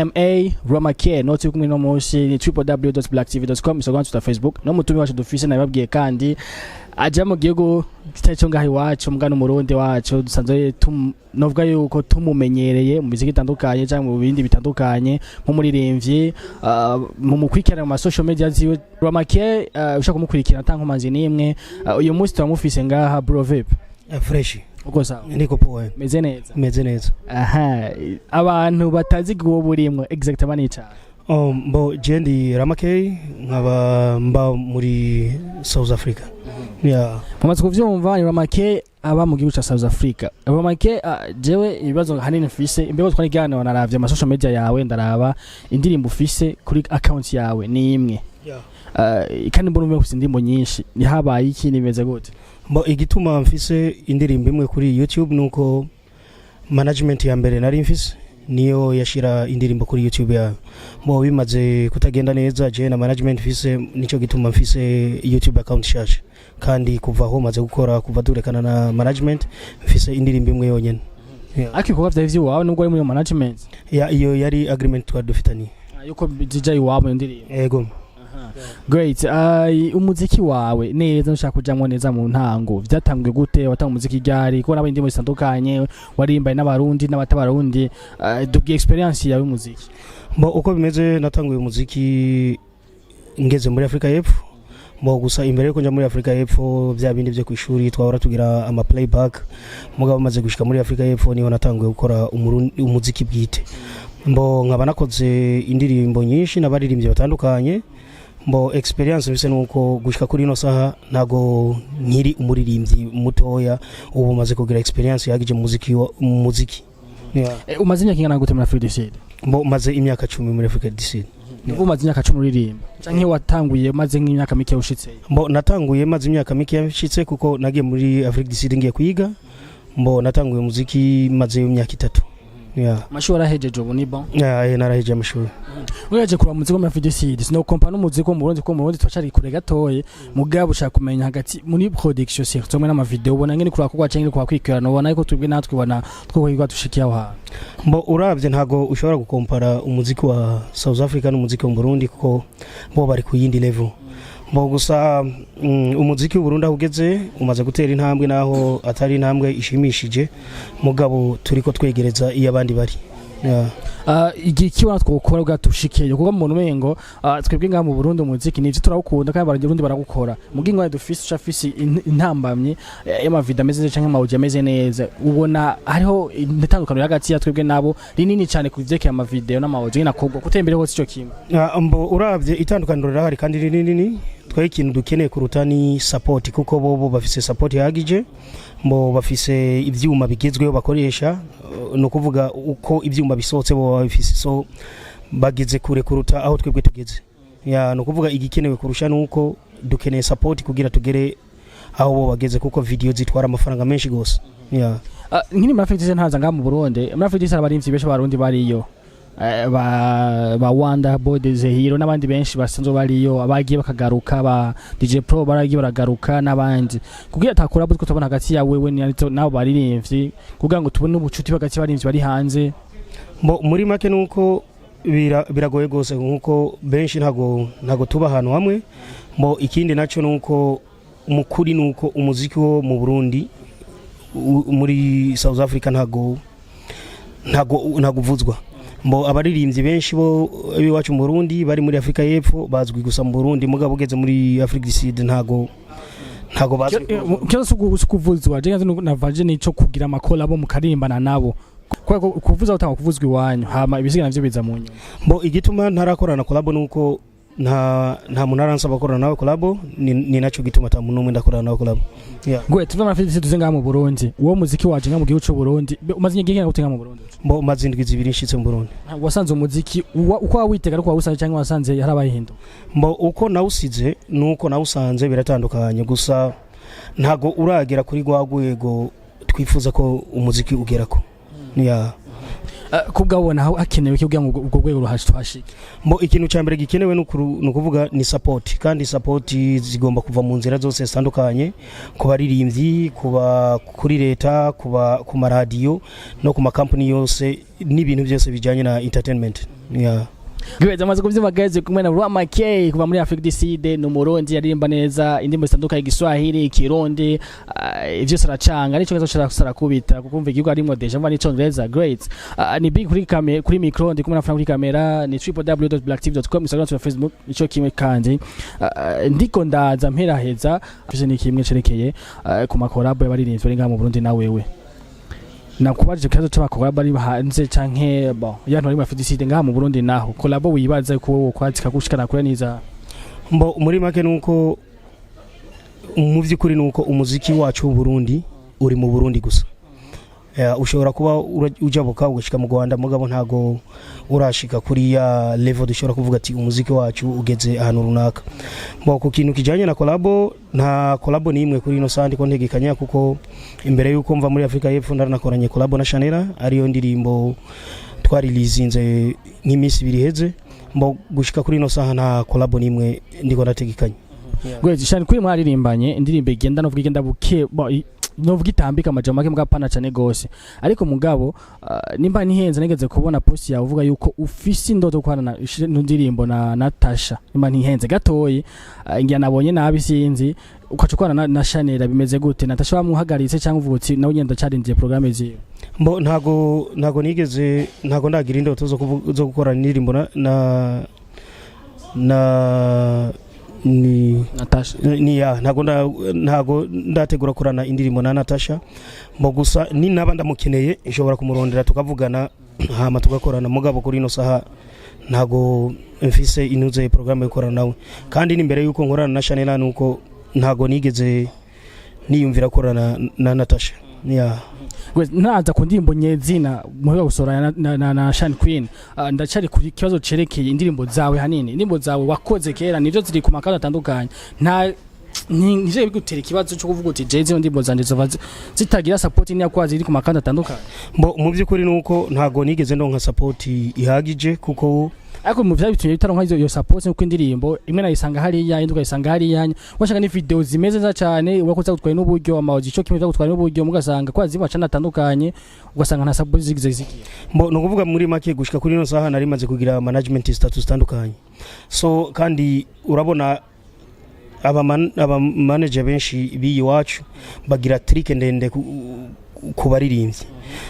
RMA Ramake noti kumwe no mushi ni www.blacktv.com isogwa tuta Facebook no mutumi wacu dufise nababwiye kandi aja mu gihugu kitacyo ngahi wacu mugano murundi wacu dusanzwe novuga yuko tumumenyereye mu muziki itandukanye cyangwa mu bindi bitandukanye nko muririmbyi mu mukwikira mu social media ziwe Ramake ushaka kumukurikira tanko manzi nimwe uyu munsi turamufise ngaha bro vip fresh uko sawa niko poe meze neza aha abantu batazi gwo burimo exactement ni cyane mbo jendi Ramake nkaba mba muri South Africa yeah mumaze kuvyumva ni Ramake aba mu gihugu ca South Africa Ramake jewe ibibazo hanini mfise imbego twanigana wanaravye ama social media yawe ndaraba indirimbo ufise kuri account yawe ni imwe kandi mbona umwe ufise indirimbo nyinshi ni habaye iki nimeze gute mbo igituma mfise indirimbo imwe kuri YouTube nuko management ya mbere nari mfise niyo yashira indirimbo kuri YouTube ya mbo bimaze kutagenda neza je na management mfise nico gituma mfise YouTube account shaje kandi kuva aho maze gukora kuva durekana na management mfise indirimbo imwe yonyene ariko kuva vyavyo wawe nubwo ari mu management iyo yari agreement twadufitani yuko DJ wawe indirimbo yego great umuziki wawe neza nshaka kujamwo neza mu ntango vyatangwe gute watanga umuziki ryari ko nabindi mu zitandukanye warimbaye n'abarundi n'abatabarundi dubwiye experience yawe umuziki mbo uko bimeze natanguye umuziki ngeze muri Afrika y'Epfo mbo gusa imbere yuko nja muri Afrika y'Epfo bya bindi byo kwishuri twahora tugira ama playback mugabo maze gushika muri Afrika y'Epfo niho natanguye gukora umuziki bwite mbo nkaba nakoze indirimbo nyinshi n'abaririmbyi batandukanye mbo experience bise nuko gushika kuri no saha nago nkiri umuririmbyi mutoya ubu maze kugira experience yagije muziki umaze imyaka ingana gute muri Africa du Sud mbo maze imyaka 10 muri Africa du Sud niba maze imyaka 10 uririmba canke watanguye maze nk'imyaka mike ushitse mbo natanguye maze imyaka mike ushitse kuko nagiye muri Africa du Sud ngiye kwiga mbo natanguye muziki maze imyaka 3 mashuri ahejeje ubu ni bon naraheje amashuri uraje kura muziko muri Africa du Sud sino kompa no muziko mu Burundi ko mu Burundi twacari kure gatoye mugabo ushaka kumenya hagati muri production surtout mwe n'ama video ubona ngene kura ko cyangwa kwa kwikirana ubona ariko twebwe natwe ubona twogwa dushikiye aho mbo uravye ntago ushobora gukompara umuziki wa South Africa n'umuziki mu Burundi kuko bo bari ku yindi level mbo gusa umuziki w'u Burundi ugeze umaze gutera intambwe naho atari intambwe ishimishije mugabo turiko twegereza iyo abandi bari igiki wana twokora bwatushikeye kuko mu mengo twebwe nga mu Burundi umuziki nivyo turawukunda kandi abarundi baragukora mugingo wa dufise ushafise intambamye y'amavideo ameze canke amaudio ameze neza ubona hariho intandukano hagati ya twebwe nabo rinini cyane kuvyekeye amavideo n'amaudio nakobwa kutembere hose ico kimwe mbo uravye itandukaniro rihari kandi rinini twaye ikintu dukeneye kuruta ni support kuko bobo bafise support yagije mbo bafise ivyuma bigezweho bakoresha no kuvuga uko ivyuma bisohotse bo bafise so bagize kure kuruta aho twebwe tugeze no kuvuga igikenewe kurusha nuko dukeneye support kugira tugere aho bo bageze kuko video zitwara amafaranga menshi gose nkini muri Africa ntaza nga mu Burundi muri Africa abarimvyi besho barundi bariyo ba Wanda Boy the Hero n'abandi benshi basanzwe bariyo abagiye bakagaruka ba DJ Pro baragiye baragaruka n'abandi kugira atakora butko tubona hagati ya wewe nabo baririmvyi kugira ngo tubone ubucuti hagati barimvyi bari hanze mbo muri make nuko biragoye gose nkuko benshi ntago tuba ahantu hamwe mbo ikindi naco nuko umukuri nuko umuziki wo mu Burundi muri South Africa ntago uvuzwa mbo abaririmbyi benshi bo biwacu mu Burundi bari muri Afrika y'Epfo bazwi gusa mu Burundi mugabo ugeze muri Africa du Sud ntago bazwi cyo kuvuzwa je nzi navaje nico kugira amakola bo mukarimbana nabo kwako kuvuza utanga kuvuzwa iwanyu hama ibisiga navyo biza mu nyuma mbo igituma ntarakorana collab nuko nta munaransa bakorana nawe collab ni naco gituma ta muntu umwe ndakorana nawe collab gwe tuva muri Africa tuze nga mu Burundi uwo muziki waje nga mu gihugu cyo Burundi umaze igihe gutenga mu Burundi mbo maze indwi zibiri nshitse mu Burundi wasanze umuziki uko wawitega ariko wawusanze cyangwa wasanze yarabayihindu mbo uko nawusize nuko nawusanze biratandukanye gusa ntago uragera kuri gwagwego twifuza ko umuziki ugerako kubwabona aho akenewe kugira ngo ubwo rwego ruhashike mbo ikintu cyambere gikenewe nukuvuga ni support kandi support zigomba kuva mu nzira zose zitandukanye ku baririmbyi kuba kuri leta kuba ku maradiyo no ku makampani yose n'ibintu byose bijanye na entertainment yeah. Great, amaze kuvyuma guys kumwe na Rama K kuva muri Africa DCD no Murundi yaririmba neza indimbo zitandukanye Igiswahili Kirundi ivyo saracanga nico kizo sarakubita kukumva igihugu arimo deja mva n'icongereza great ni big kuri micro ndi kumwe na Frank kuri kamera ni www.blacktv.com Instagram na Facebook nico kimwe kandi ndiko ndaza mpera heza vision ni kimwe cerekeye ku makorabo y'abaririmbyi bari ngaha mu Burundi na wewe nakubajije kibazo cy'abakora bari hanze canke bo yantu bari bafite iside ngaha mu Burundi naho kolabo wibaza ko wowe kwatsika gushikana kure niza mbo muri make nuko mu vy'ukuri nuko umuziki wacu mu Burundi uri mu Burundi gusa ushobora kuba ujabuka ugashika mu Rwanda mugabo ntago urashika kuri ya level dushobora kuvuga ati umuziki wacu ugeze ahantu runaka mbo ku kintu kijanye na collabo nta collabo ni imwe kuri ino sandi ko ntegekanya kuko imbere yuko mva muri Afrika y'Epfo ndanakoranye collabo na Chanela ariyo ndirimbo twari lizinze nk'imisi biri heze mbo gushika kuri ino saha nta collabo ni imwe ndiko ndategekanya Gwezi shani kuri mwaririmbanye indirimbo igenda no vuga buke novuga itambika amajambo make mugapana cyane gose ariko mugabo nimba nihenze negeze kubona post yawe uvuga yuko ufise indoto kwana na ndirimbo na Natasha nimba nihenze gatoyi ngiya nabonye nabi sinzi ukacukwana na Chanel bimeze gute Natasha bamuhagaritse cyangwa uvuga uti nawe nyenda cyarindiye programme ziyo mbo ntago nigeze ntago ndagira indoto zo gukora indirimbo na ni Natasha ni ya ntago ndategura kurana indirimbo na Natasha mbo gusa ni naba ndamukeneye ishobora kumurondera tukavugana hama tugakorana mugabo kuri ino saha ntago mfise inuze programme ikorana nawe kandi nimbere yuko nkorana na Chanel nuko ntago nigeze niyumvira korana na Natasha yeah. Naza ku ndimbo nyezina muhe gusorana na Shan Queen ndacari kuri kibazo cerekeye indirimbo zawe hanini indirimbo zawe wakoze kera nivyo ziri ku makara atandukanye nta nije bigutera ikibazo cyo kuvuga uti jeze ndimbo zanje zova zitagira support ni yakwazi iri ku makara atandukanye mbo mu byukuri nuko ntago nigeze ndonka support ihagije kuko ariko mu vyabitumye bitaronka iyo support uko indirimbo imwe nayisanga hari ya induka isanga hari yanya washaka ni video zimeze za cyane wakoza gutwaye n'uburyo amazi cyo kimwe gutwaye n'uburyo mugasanga kwa ziba cyane atandukanye ugasanga nta support zigize mbo no kuvuga muri make gushika kuri no saha nari maze kugira management status tandukanye so kandi urabona aba manager benshi biyi wacu bagira trick ndende kubaririmbyi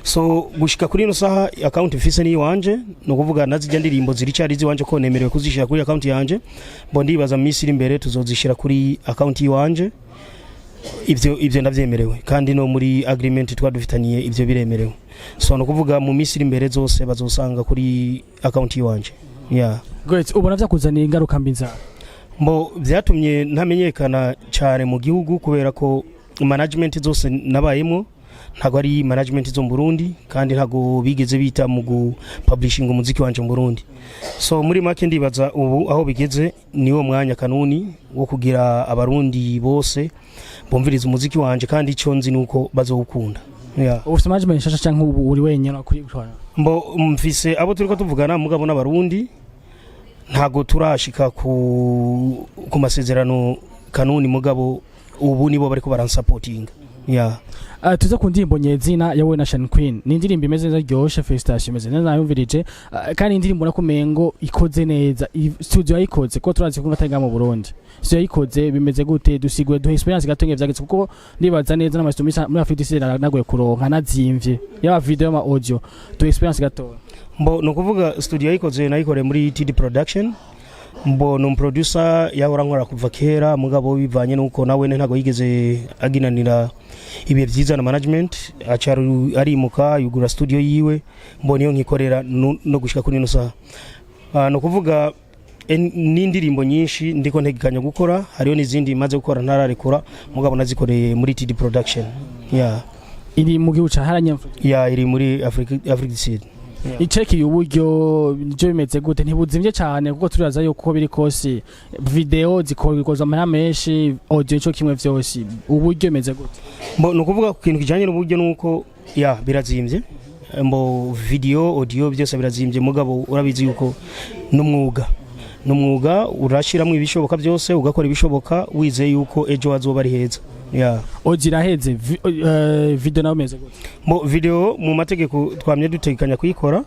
so gushika kuri no saha account fise ni wanje no kuvuga nazijya ndirimbo ziri cyari ziwanje ko nemerewe kuzishira kuri account yanje mbo ndibaza misiri imbere tuzozishira kuri account yanje ivyo ndavyemerewe kandi no muri agreement twadufitaniye ivyo biremerewe so no kuvuga mu misiri imbere zose bazosanga kuri account yanje yeah great ubona vyakuzaniye ingaruka mbinza mbo byatumye ntamenyekana cyane mu gihugu kubera ko management zose nabayemo ntago ari management zo mu Burundi kandi ntago bigeze bita mu publishing umuziki wanje mu Burundi so muri make ndibaza ubu aho bigeze niwo mwanya kanuni wo kugira abarundi bose bomviriza umuziki wanje kandi ico nzi nuko bazowukunda yeah ufite management shasha cyangwa ubu uri wenyine kuri mbo mfise abo turiko tuvugana mugabo n'abarundi ntago turashika ku masezerano kanuni mugabo ubu nibo bariko baransupporting yeah tuza ku ndimbo nyezina yawe na Shan Queen ni indirimbo imeze neza ryoshe festation imeze neza nayumvirije kandi indirimbo nakumengo ikoze neza studio yayikoze ko turazi ko ngatanga mu Burundi studio yayikoze bimeze gute dusigwe duhe experience gatonge vyagetse kuko ndibaza neza n'amastumisa muri Africa DCD nagoye kuronka nazimvye yaba video ama audio du experience gato mbo no kuvuga studio yayikoze nayikore muri TD Production mbo no producer yahora nkora kuva kera mugabo bivanye nuko nawe ntago yigeze aginanira ibe byiza na management acaru arimuka yugura studio yiwe mbo niyo nkikorera no gushika kuri no saha no kuvuga n'indirimbo nyinshi ndiko ntegekanya gukora hariyo n'izindi maze gukora ntararekura mugabo nazikoreye muri TD Production yeah iri mu gihugu ca haranyamva yeah iri muri Africa DCD Icheki uburyo byo bimeze gute ntibuzimye cyane kuko turaza yuko biri kose video zikorwa amara menshi audio cyo kimwe vyose uburyo bimeze gute no kuvuga ku kintu kijanye n'uburyo nuko ya birazimvye mbo video audio byose birazimbye mugabo urabizi yuko numwuga urashiramo ibishoboka byose ugakora ibishoboka wizeye yuko ejo azoba ari heza ogira heze video nawe meze gute mo video mu mategeko twamye dutekanya kuyikora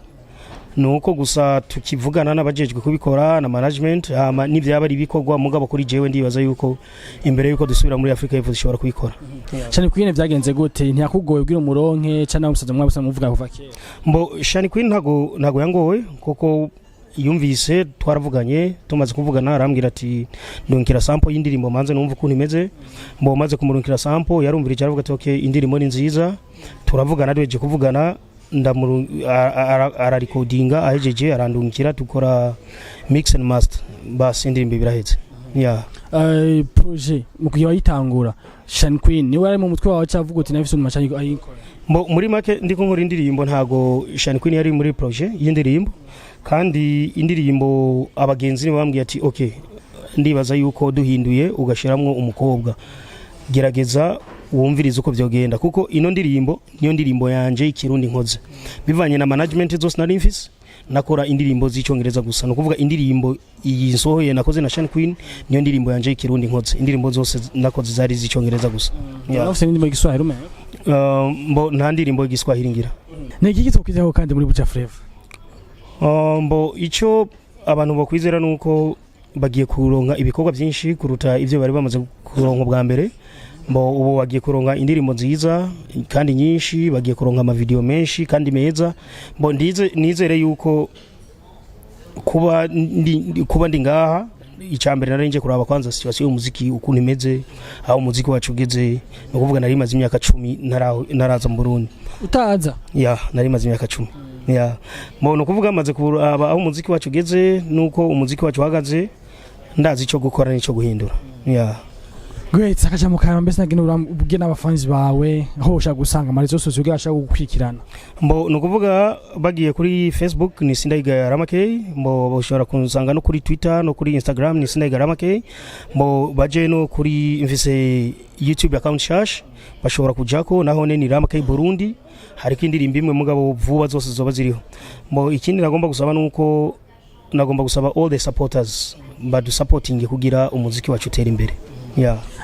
nuko gusa tukivugana n'abajejwe kubikora na management n'ivyaba ari bikorwa mugabo kuri jewe ndibaza yuko imbere yuko dusubira muri Afrika y'Epfo dushobora kubikora cyane kwine byagenze gute ntiyakugoye ubwira umuronke cyane umusaza mwabuse muvuga kuva kera mbo Shani Queen ntago yangowe kuko yumvise twaravuganye tumaze kuvugana arambwira ati ndunkira sample y'indirimbo manze numva ukuntu imeze mbo maze kumurunkira sample yarumvira cyaravuga ati okay indirimbo ni nziza turavugana duheje kuvugana ararecordinga ahejeje arandungikira tukora mix and master basi indirimbo biraheze projet mugiye wayitangura Shani Queen ni wari mu mutwe wawe cyavuga uti nafise umashanyiko ayikora muri make ndiko nkora indirimbo ntago Shani Queen yari muri projet y'indirimbo kandi indirimbo abagenzi nibo bambwiye ati okay ndibaza yuko duhinduye ugashiramwo umukobwa gerageza wumviriza uko byogenda kuko ino ndirimbo niyo ndirimbo yanje ikirundi nkoze bivanye na management zose nari mfise nakora indirimbo z'icyongereza gusa no kuvuga indirimbo iyi nsohoye nakoze na Shani Queen niyo ndirimbo yanje ikirundi nkoze indirimbo zose nakoze zari z'icyongereza gusa ufite indirimbo y'igiswahili ume mbo nta ndirimbo y'igiswahili ngira ni iki gitokwizaho kandi muri Buja Flavor mbo icyo abantu bakwizera nuko bagiye kuronka ibikorwa byinshi kuruta ivyo bari bamaze kuronka bwa mbere mbo ubu bagiye kuronka indirimbo nziza kandi nyinshi bagiye kuronka ama video menshi kandi meza mbo nizere yuko kuba ndi ngaha icambere narenje kuraba kwanza situation y'umuziki ukuntu imeze aho umuziki wacu ugeze no kuvuga nari maze imyaka 10 naraza mu Burundi utaza nari maze imyaka 10 mbo no kuvuga maze kuraba aho umuziki wacu ugeze nuko umuziki wacu hagaze ndazi ico gukora nico guhindura Great akaja mu kaya mbese naginura ubwe n'abafans bawe aho ushaka gusanga amarezo sose ugashaka gukwikirana mbo no kuvuga bagiye kuri Facebook ni Sindayigaya Ramakey mbo bashobora kunsanga no kuri Twitter no kuri Instagram ni Sindayigaya Ramakey mbo baje no kuri mfise YouTube account shash bashobora kujako naho ni Ramakey Burundi hari kindirimbo imwe mugabo vuba zose zoba ziriho mbo ikindi nagomba gusaba nuko nagomba gusaba all the supporters badu supporting kugira umuziki wacu utera imbere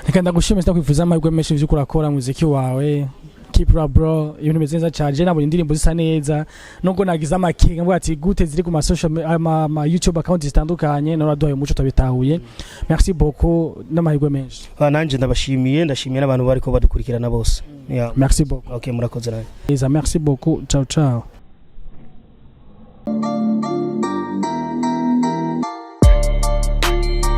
reka ndagushimira ndakwifuza amahirwe menshi ivyo kurakora muziki wawe keep up bro ibintu bimeze neza cyane nabonye indirimbo zisa neza nubwo nagize amakenga ngo ati gute ziri ku ma YouTube account zitandukanye no raduhaye umuco tabitahuye merci beaucoup n'amahirwe menshi nanje ndashimiye n'abantu bariko badukurikirana bose merci beaucoup okay murakoze nawe merci beaucoup ciao ciao